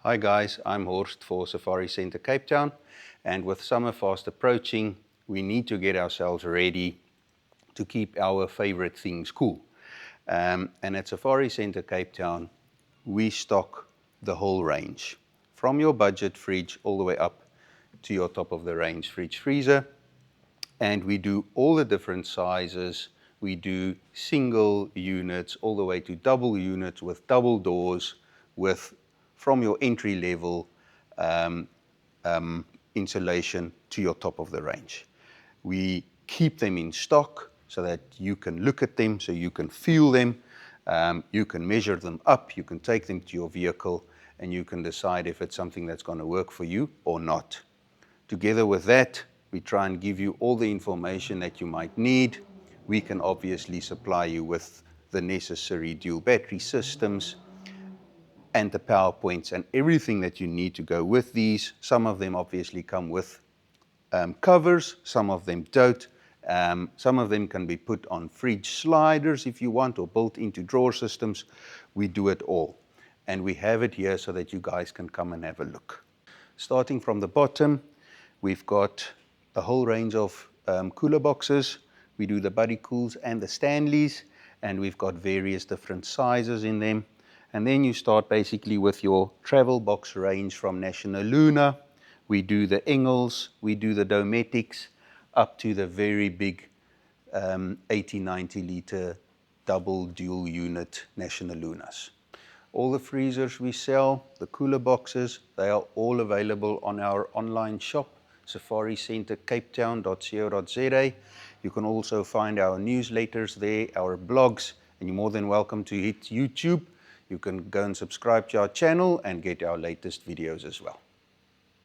Hi guys, I'm Horst for Safari Centre Cape Town, and with summer fast approaching, we need to get ourselves ready to keep our favorite things cool. And at Safari Centre Cape Town, we stock the whole range, from your budget fridge all the way up to your top of the range fridge freezer. And we do all the different sizes. We do single units all the way to double units with double doors, with from your entry level insulation to your top of the range. We keep them in stock so that you can look at them, so you can feel them, you can measure them up, you can take them to your vehicle, and you can decide if it's something that's going to work for you or not. Together with that, we try and give you all the information that you might need. We can obviously supply you with the necessary dual battery systems and the PowerPoints and everything that you need to go with these. Some of them obviously come with covers, some of them don't. Some of them can be put on fridge sliders if you want, or built into drawer systems. We do it all. And we have it here so that you guys can come and have a look. Starting from the bottom, we've got a whole range of cooler boxes. We do the Buddy Cools and the Stanleys, and we've got various different sizes in them. And then you start basically with your travel box range from National Luna. We do the Engels, we do the Dometics, up to the very big 80, 90 litre double dual unit National Lunas. All the freezers we sell, the cooler boxes, they are all available on our online shop, safaricentercapetown.co.za. You can also find our newsletters there, our blogs, and you're more than welcome to hit YouTube. You can go and subscribe to our channel and get our latest videos as well.